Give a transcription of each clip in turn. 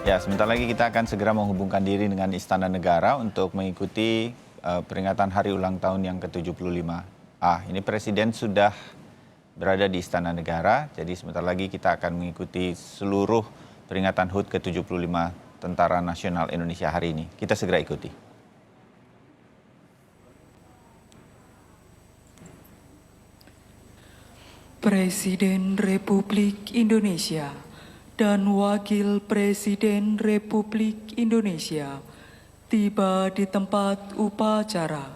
Ya, sebentar lagi kita akan segera menghubungkan diri dengan Istana Negara untuk mengikuti peringatan hari ulang tahun yang ke-75. Ini Presiden sudah berada di Istana Negara, jadi sebentar lagi kita akan mengikuti seluruh peringatan HUT ke-75 Tentara Nasional Indonesia hari ini. Kita segera ikuti. Presiden Republik Indonesia dan Wakil Presiden Republik Indonesia tiba di tempat upacara.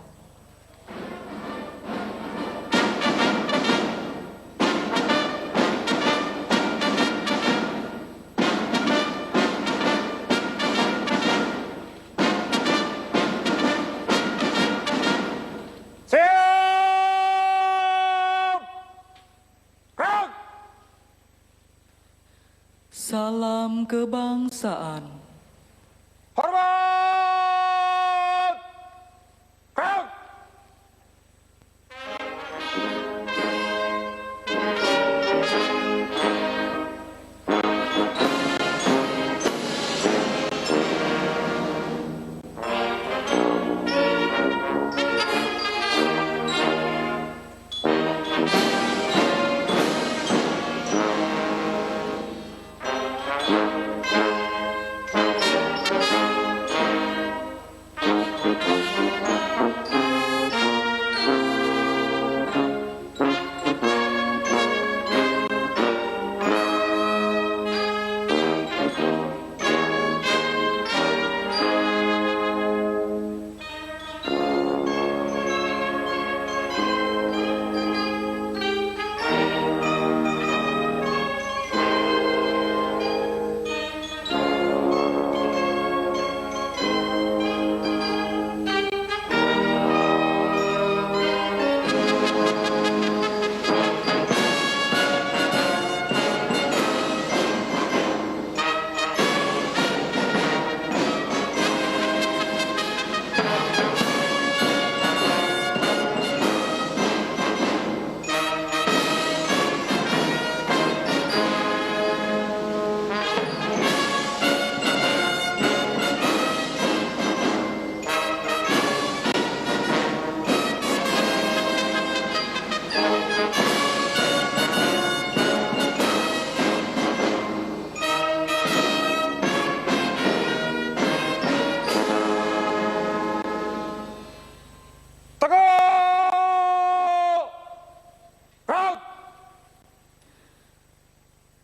Salam kebangsaan. Hormat! Gerak!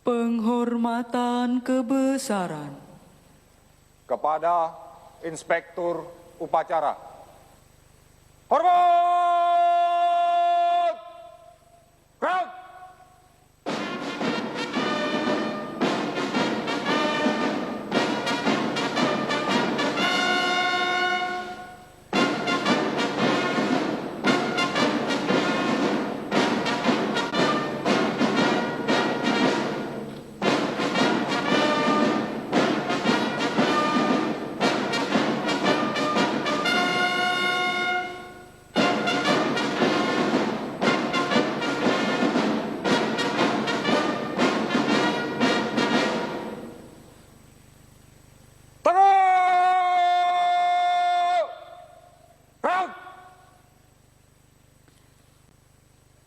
Penghormatan kebesaran Kepada Inspektur Upacara. Hormat! Gerak!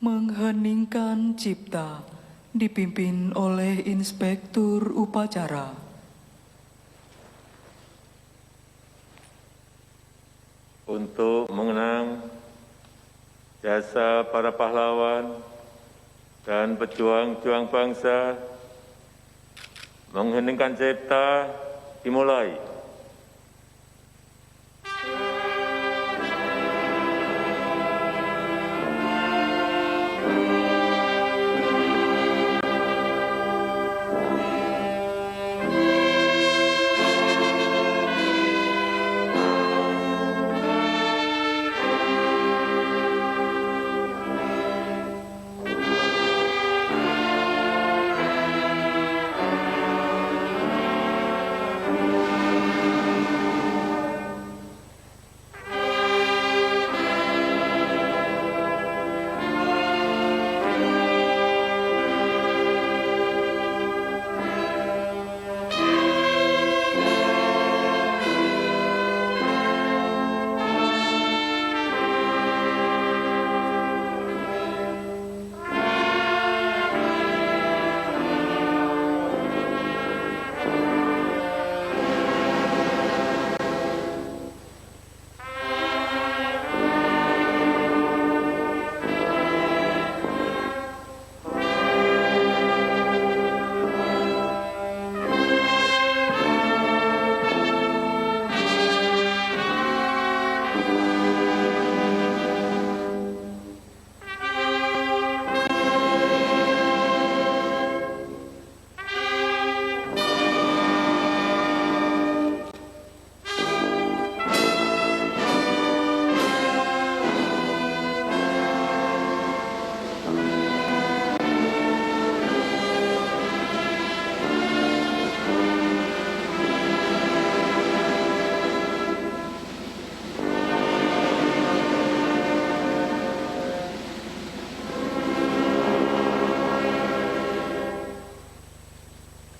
mengheningkan cipta dipimpin oleh Inspektur Upacara. Untuk mengenang jasa para pahlawan dan pejuang-juang bangsa, mengheningkan cipta dimulai.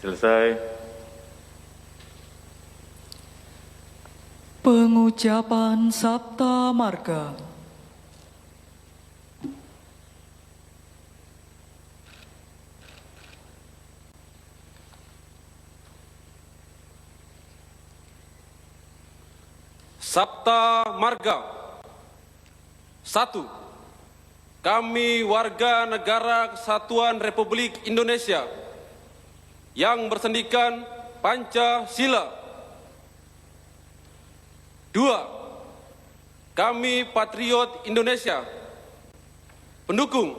Selesai. Pengucapan Sabta Marga. Sabta Marga. 1. Kami warga negara Kesatuan Republik Indonesia yang bersendikan Pancasila. 2. Kami patriot Indonesia, pendukung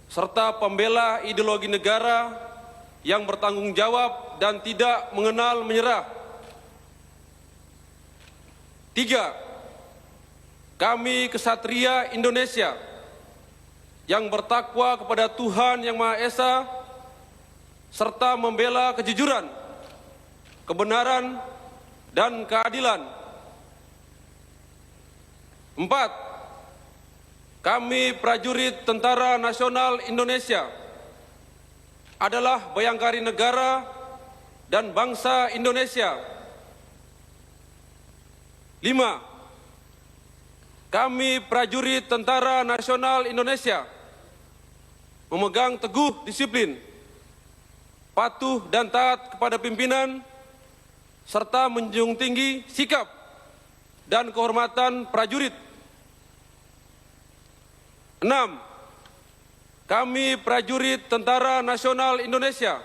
serta pembela ideologi negara yang bertanggung jawab dan tidak mengenal menyerah. 3. Kami kesatria Indonesia yang bertakwa kepada Tuhan Yang Maha Esa serta membela kejujuran, kebenaran, dan keadilan. 4. Kami prajurit Tentara Nasional Indonesia adalah bayangkari negara dan bangsa Indonesia. 5. Kami prajurit Tentara Nasional Indonesia memegang teguh disiplin, patuh dan taat kepada pimpinan, serta menjunjung tinggi sikap dan kehormatan prajurit. 6. Kami prajurit Tentara Nasional Indonesia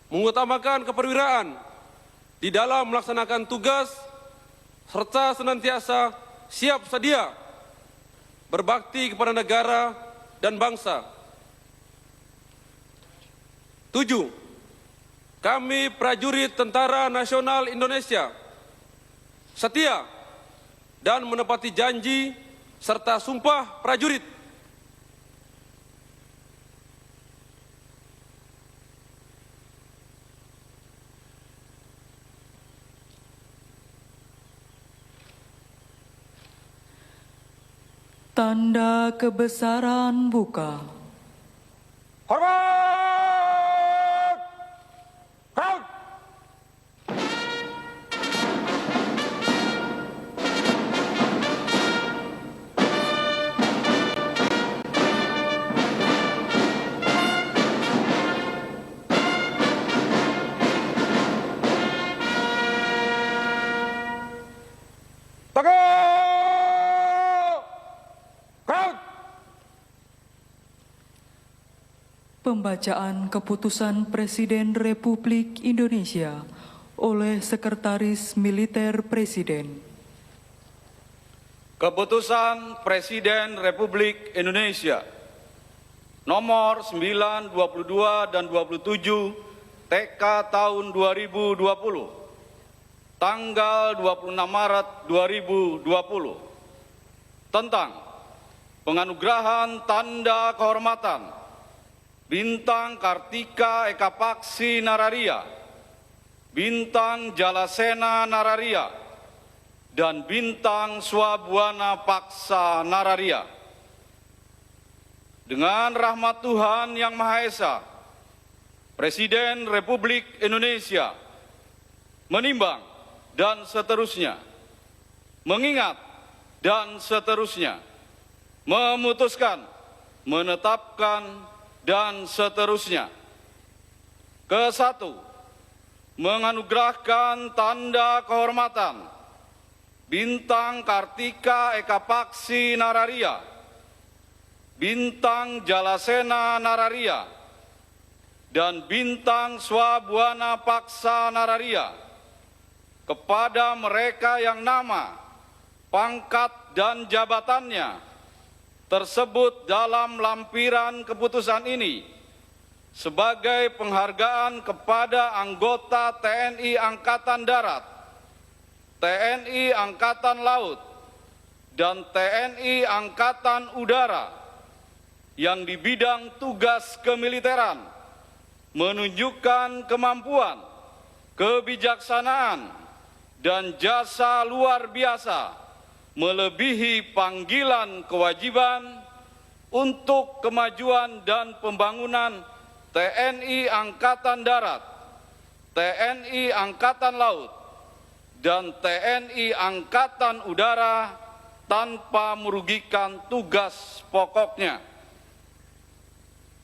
mengutamakan keperwiraan di dalam melaksanakan tugas serta senantiasa siap sedia berbakti kepada negara dan bangsa. 7. Kami prajurit Tentara Nasional Indonesia setia dan menepati janji serta sumpah prajurit. Tanda kebesaran buka. Hormat! Crowd! Tegak! Crowd! Pembacaan Keputusan Presiden Republik Indonesia oleh Sekretaris Militer Presiden. Keputusan Presiden Republik Indonesia nomor 9, 22, dan 27 TK tahun 2020 tanggal 26 Maret 2020 tentang penganugerahan tanda kehormatan Bintang Kartika Eka Paksi Nararia, Bintang Jalasena Nararia, dan Bintang Swabwana Paksa Nararia. Dengan rahmat Tuhan Yang Maha Esa, Presiden Republik Indonesia menimbang dan seterusnya, mengingat dan seterusnya, memutuskan, menetapkan, dan seterusnya. Ke-1, menganugerahkan tanda kehormatan Bintang Kartika Eka Paksi Nararia, Bintang Jalasena Nararia, dan Bintang Swabwana Paksa Nararia kepada mereka yang nama, pangkat, dan jabatannya tersebut dalam lampiran keputusan ini sebagai penghargaan kepada anggota TNI Angkatan Darat, TNI Angkatan Laut, dan TNI Angkatan Udara yang di bidang tugas kemiliteran menunjukkan kemampuan, kebijaksanaan, dan jasa luar biasa melebihi panggilan kewajiban untuk kemajuan dan pembangunan TNI Angkatan Darat, TNI Angkatan Laut, dan TNI Angkatan Udara tanpa merugikan tugas pokoknya.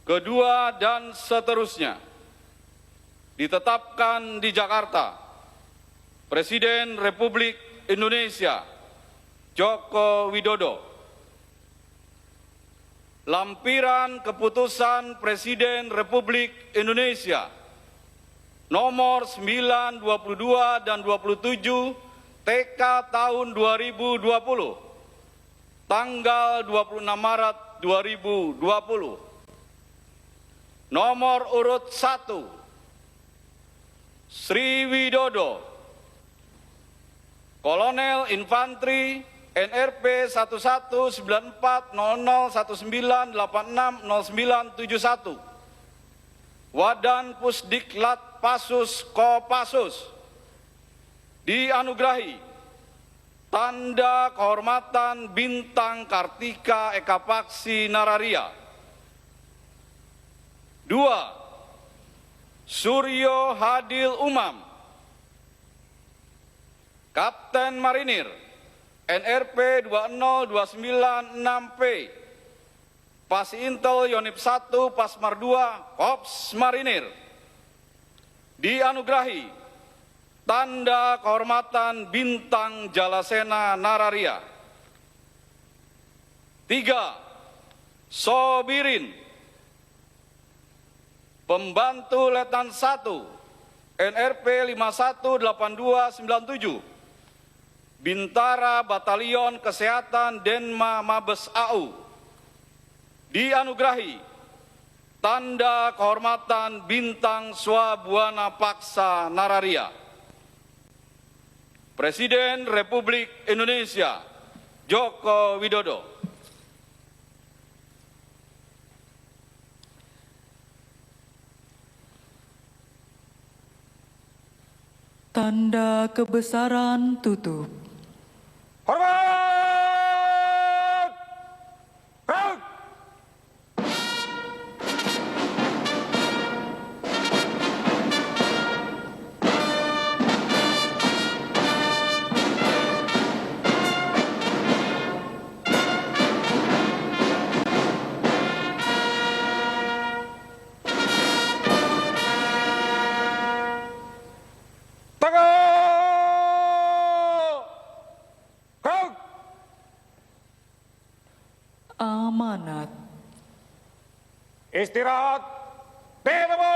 Kedua, dan seterusnya, ditetapkan di Jakarta, Presiden Republik Indonesia Joko Widodo. Lampiran Keputusan Presiden Republik Indonesia nomor 9, 22, dan 27 TK tahun 2020, tanggal 26 Maret 2020. Nomor urut 1, Sri Widodo, Kolonel Infanteri NRP 11940019860971, Wadan Pusdiklat Pasus Kopassus, dianugerahi Tanda Kehormatan Bintang Kartika Eka Paksi Nararia. 2. Suryo Hadil Umam, Kapten Marinir NRP 20296P, Pasintel Yonif 1 Pasmar 2 Korps Marinir, dianugerahi Tanda Kehormatan Bintang Jalasena Nararia. 3. Sobirin, Pembantu Letnan 1 NRP 518297, Bintara Batalion Kesehatan Denma Mabes AU, dianugerahi Tanda Kehormatan Bintang Swabuana Paksa Nararia. Presiden Republik Indonesia Joko Widodo. Tanda kebesaran tutup. Hormat! Raut! Amanat. Istirahat di tempat.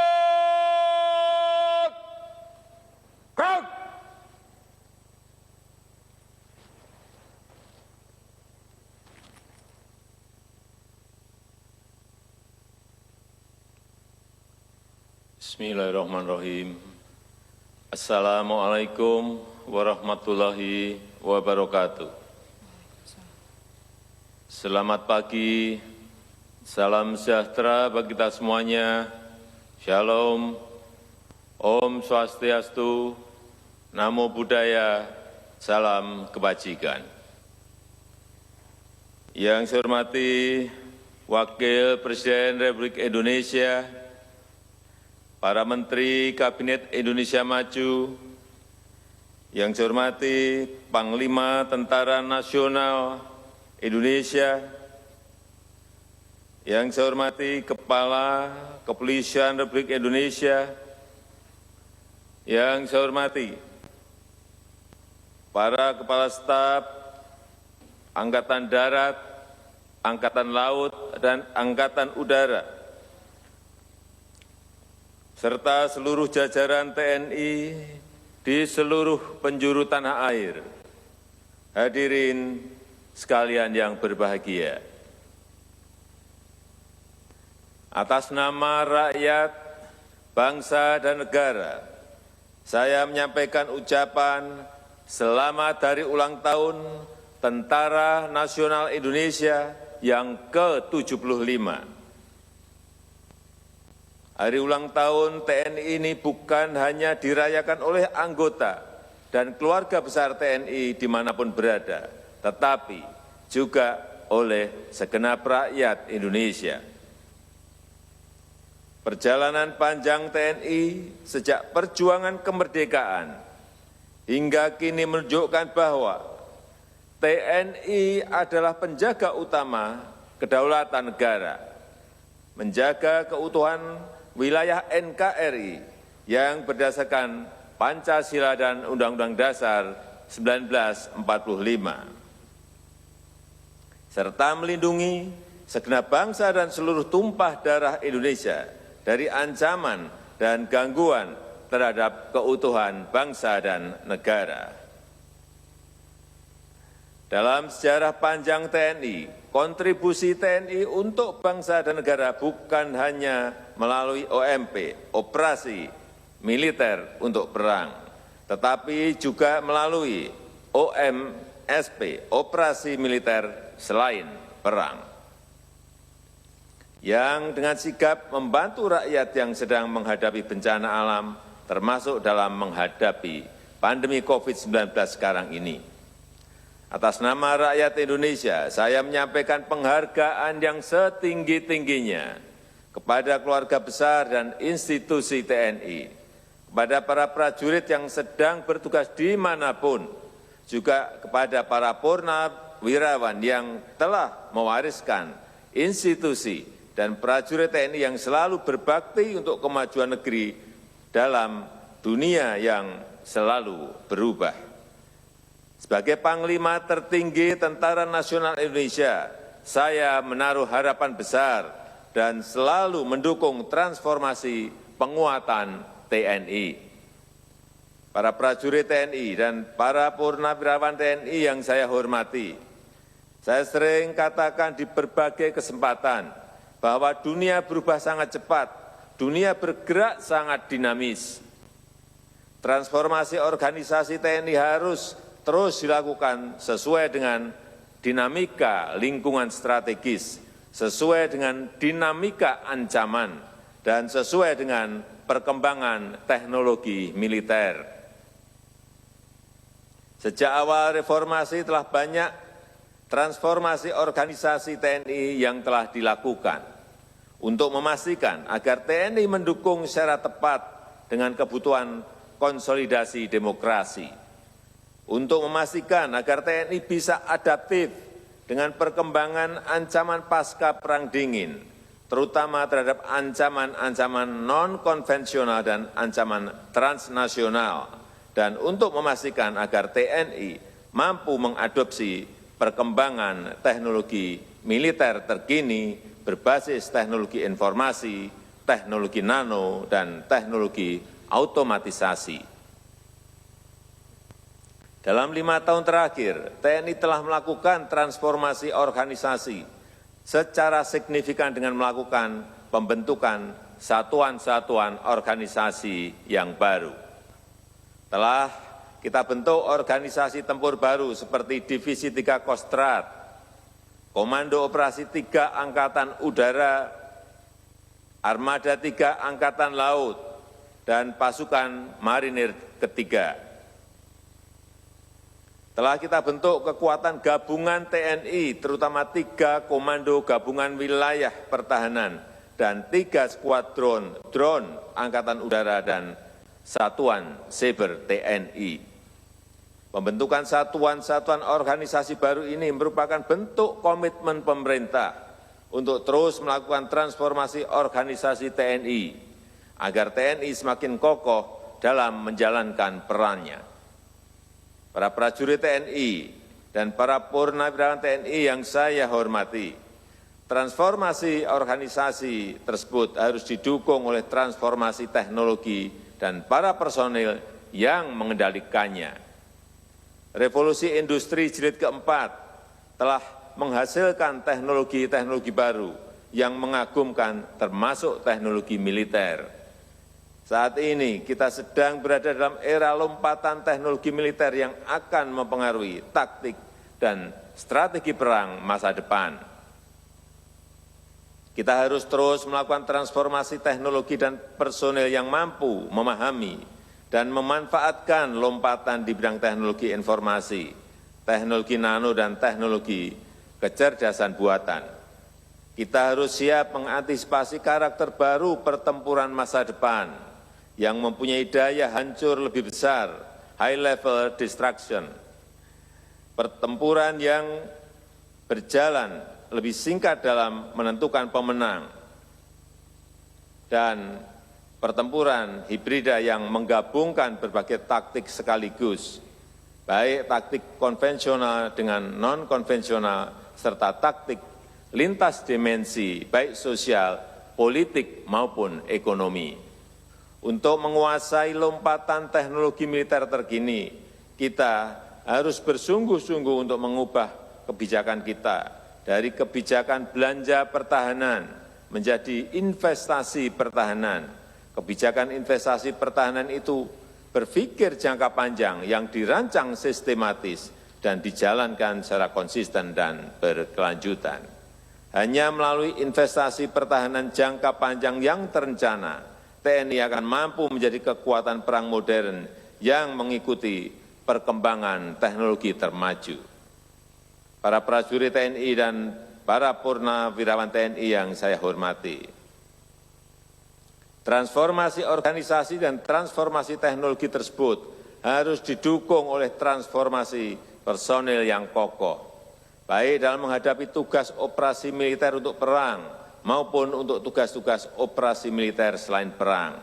Gerak! Bismillahirrahmanirrahim. Assalamualaikum warahmatullahi wabarakatuh. Selamat pagi, salam sejahtera bagi kita semuanya, Shalom, Om Swastiastu, Namo Buddhaya, salam kebajikan. Yang saya hormati Wakil Presiden Republik Indonesia, para Menteri Kabinet Indonesia Maju, yang saya hormati Panglima Tentara Nasional Indonesia, yang saya hormati Kepala Kepolisian Republik Indonesia, yang saya hormati para Kepala Staf Angkatan Darat, Angkatan Laut, dan Angkatan Udara, serta seluruh jajaran TNI di seluruh penjuru tanah air. Hadirin sekalian yang berbahagia, atas nama rakyat, bangsa, dan negara, saya menyampaikan ucapan selamat hari ulang tahun Tentara Nasional Indonesia yang ke-75. Hari ulang tahun TNI ini bukan hanya dirayakan oleh anggota dan keluarga besar TNI dimanapun berada, tetapi juga oleh segenap rakyat Indonesia. Perjalanan panjang TNI sejak perjuangan kemerdekaan hingga kini menunjukkan bahwa TNI adalah penjaga utama kedaulatan negara, menjaga keutuhan wilayah NKRI yang berdasarkan Pancasila dan Undang-Undang Dasar 1945, serta melindungi segenap bangsa dan seluruh tumpah darah Indonesia dari ancaman dan gangguan terhadap keutuhan bangsa dan negara. Dalam sejarah panjang TNI, kontribusi TNI untuk bangsa dan negara bukan hanya melalui OMP, operasi militer untuk perang, tetapi juga melalui OMSP, operasi militer selain perang, yang dengan sigap membantu rakyat yang sedang menghadapi bencana alam, termasuk dalam menghadapi pandemi COVID-19 sekarang ini. Atas nama rakyat Indonesia, saya menyampaikan penghargaan yang setinggi-tingginya kepada keluarga besar dan institusi TNI, kepada para prajurit yang sedang bertugas dimanapun, juga kepada para purnawirawan yang telah mewariskan institusi dan prajurit TNI yang selalu berbakti untuk kemajuan negeri dalam dunia yang selalu berubah. Sebagai Panglima tertinggi Tentara Nasional Indonesia, saya menaruh harapan besar dan selalu mendukung transformasi penguatan TNI. Para prajurit TNI dan para purnawirawan TNI yang saya hormati, saya sering katakan di berbagai kesempatan bahwa dunia berubah sangat cepat, dunia bergerak sangat dinamis. Transformasi organisasi TNI harus terus dilakukan sesuai dengan dinamika lingkungan strategis, sesuai dengan dinamika ancaman, dan sesuai dengan perkembangan teknologi militer. Sejak awal reformasi telah banyak transformasi organisasi TNI yang telah dilakukan untuk memastikan agar TNI mendukung secara tepat dengan kebutuhan konsolidasi demokrasi, untuk memastikan agar TNI bisa adaptif dengan perkembangan ancaman pasca Perang Dingin, terutama terhadap ancaman-ancaman non-konvensional dan ancaman transnasional, dan untuk memastikan agar TNI mampu mengadopsi perkembangan teknologi militer terkini berbasis teknologi informasi, teknologi nano, dan teknologi automatisasi. Dalam 5 tahun terakhir, TNI telah melakukan transformasi organisasi secara signifikan dengan melakukan pembentukan satuan-satuan organisasi yang baru. Telah kita bentuk organisasi tempur baru seperti Divisi 3 Kostrad, Komando Operasi 3 Angkatan Udara, Armada 3 Angkatan Laut, dan Pasukan Marinir ketiga. Telah kita bentuk kekuatan gabungan TNI, terutama 3 Komando Gabungan Wilayah Pertahanan dan 3 skuadron drone Angkatan Udara dan Satuan Cyber TNI. Pembentukan satuan-satuan organisasi baru ini merupakan bentuk komitmen pemerintah untuk terus melakukan transformasi organisasi TNI, agar TNI semakin kokoh dalam menjalankan perannya. Para prajurit TNI dan para purnawirawan TNI yang saya hormati, transformasi organisasi tersebut harus didukung oleh transformasi teknologi dan para personil yang mengendalikannya. Revolusi industri jilid keempat telah menghasilkan teknologi-teknologi baru yang mengagumkan, termasuk teknologi militer. Saat ini kita sedang berada dalam era lompatan teknologi militer yang akan mempengaruhi taktik dan strategi perang masa depan. Kita harus terus melakukan transformasi teknologi dan personel yang mampu memahami dan memanfaatkan lompatan di bidang teknologi informasi, teknologi nano, dan teknologi kecerdasan buatan. Kita harus siap mengantisipasi karakter baru pertempuran masa depan yang mempunyai daya hancur lebih besar, high level destruction. Pertempuran yang berjalan lebih singkat dalam menentukan pemenang, dan pertempuran hibrida yang menggabungkan berbagai taktik sekaligus, baik taktik konvensional dengan non-konvensional, serta taktik lintas dimensi, baik sosial, politik, maupun ekonomi. Untuk menguasai lompatan teknologi militer terkini, kita harus bersungguh-sungguh untuk mengubah kebijakan kita dari kebijakan belanja pertahanan menjadi investasi pertahanan. Kebijakan investasi pertahanan itu berpikir jangka panjang yang dirancang sistematis dan dijalankan secara konsisten dan berkelanjutan. Hanya melalui investasi pertahanan jangka panjang yang terencana, TNI akan mampu menjadi kekuatan perang modern yang mengikuti perkembangan teknologi termaju. Para prajurit TNI dan para purnawirawan TNI yang saya hormati, transformasi organisasi dan transformasi teknologi tersebut harus didukung oleh transformasi personil yang kokoh, baik dalam menghadapi tugas operasi militer untuk perang maupun untuk tugas-tugas operasi militer selain perang.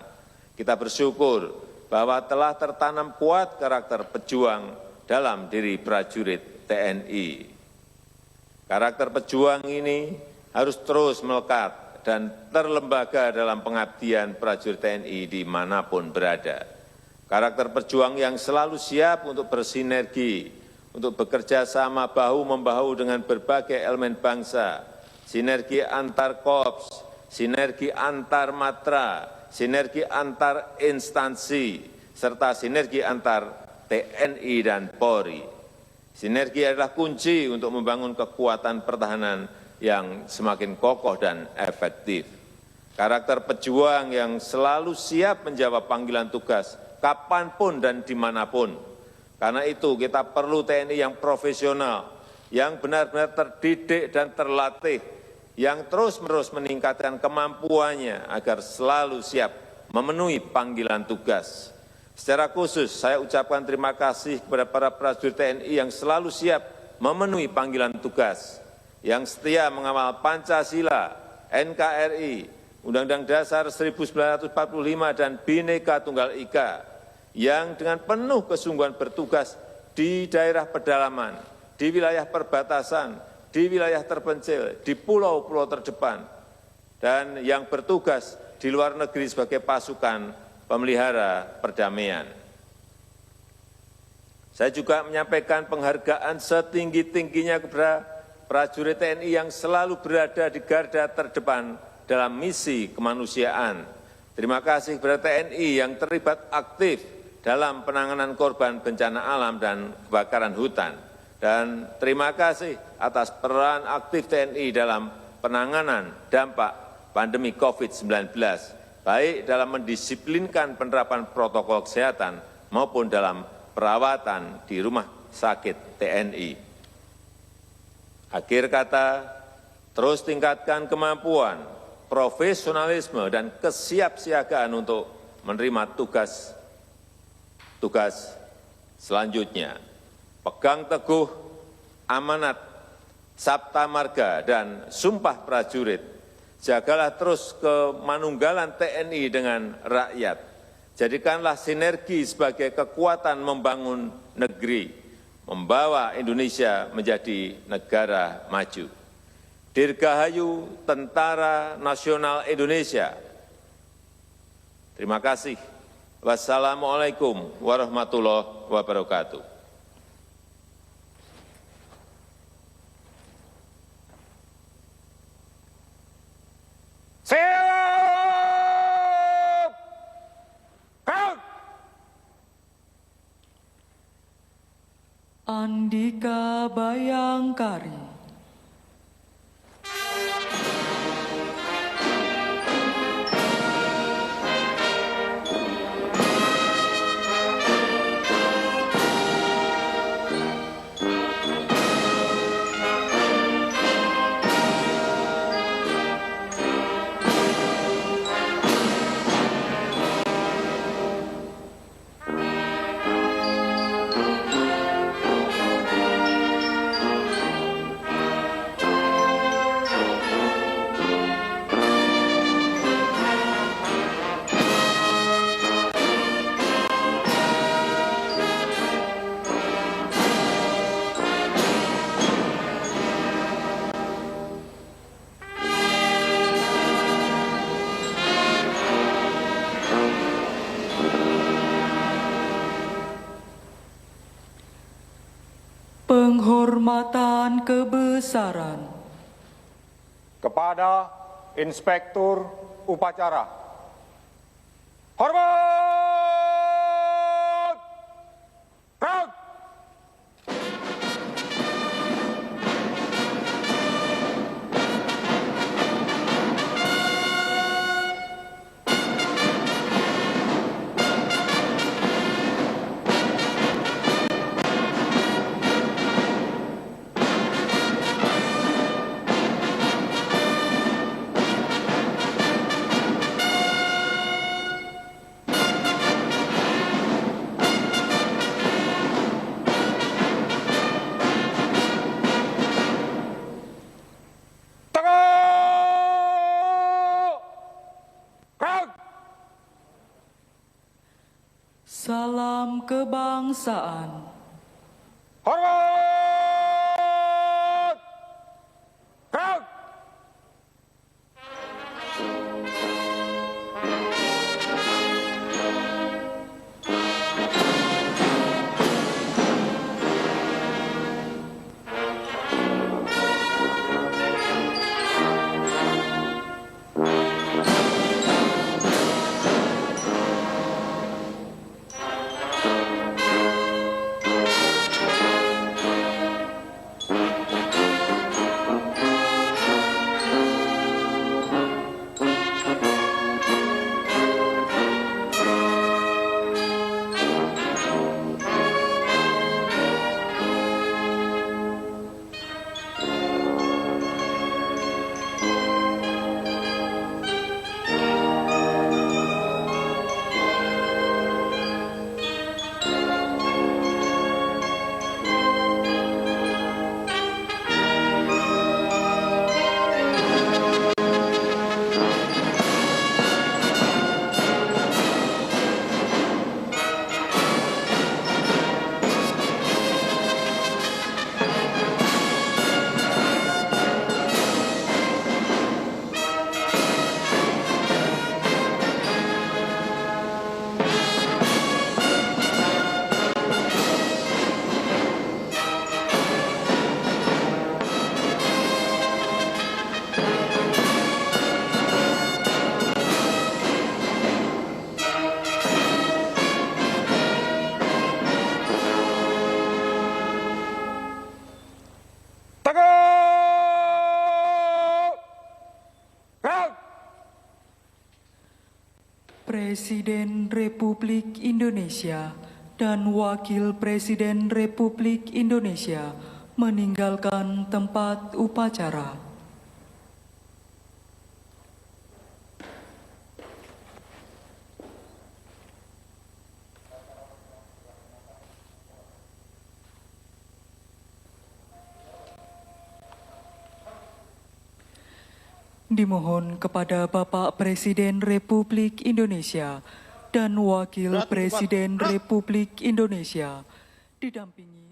Kita bersyukur bahwa telah tertanam kuat karakter pejuang dalam diri prajurit TNI. Karakter pejuang ini harus terus melekat dan terlembaga dalam pengabdian prajurit TNI dimanapun berada. Karakter pejuang yang selalu siap untuk bersinergi, untuk bekerja sama bahu-membahu dengan berbagai elemen bangsa, sinergi antar korps, sinergi antar matra, sinergi antar instansi, serta sinergi antar TNI dan Polri. Sinergi adalah kunci untuk membangun kekuatan pertahanan yang semakin kokoh dan efektif. Karakter pejuang yang selalu siap menjawab panggilan tugas kapanpun dan dimanapun. Karena itu kita perlu TNI yang profesional, yang benar-benar terdidik dan terlatih, yang terus-menerus meningkatkan kemampuannya agar selalu siap memenuhi panggilan tugas. Secara khusus saya ucapkan terima kasih kepada para prajurit TNI yang selalu siap memenuhi panggilan tugas, yang setia mengawal Pancasila, NKRI, Undang-Undang Dasar 1945 dan Bhinneka Tunggal Ika, yang dengan penuh kesungguhan bertugas di daerah pedalaman, di wilayah perbatasan, di wilayah terpencil, di pulau-pulau terdepan, dan yang bertugas di luar negeri sebagai pasukan pemelihara perdamaian. Saya juga menyampaikan penghargaan setinggi-tingginya kepada prajurit TNI yang selalu berada di garda terdepan dalam misi kemanusiaan. Terima kasih kepada TNI yang terlibat aktif dalam penanganan korban bencana alam dan kebakaran hutan. Dan terima kasih atas peran aktif TNI dalam penanganan dampak pandemi COVID-19, baik dalam mendisiplinkan penerapan protokol kesehatan maupun dalam perawatan di rumah sakit TNI. Akhir kata, terus tingkatkan kemampuan, profesionalisme, dan kesiapsiagaan untuk menerima tugas selanjutnya. Pegang teguh amanat Sabta Marga dan Sumpah Prajurit. Jagalah terus kemanunggalan TNI dengan rakyat. Jadikanlah sinergi sebagai kekuatan membangun negeri, membawa Indonesia menjadi negara maju. Dirgahayu Tentara Nasional Indonesia. Terima kasih. Wassalamualaikum warahmatullahi wabarakatuh. Siap! Gerak! Andika Bayangkari. penghormatan kebesaran kepada Inspektur Upacara. Hormat! Proud! Salam kebangsaan. Hormat! Proud! Presiden Republik Indonesia dan Wakil Presiden Republik Indonesia meninggalkan tempat upacara. Dimohon kepada Bapak Presiden Republik Indonesia dan Wakil Presiden Republik Indonesia didampingi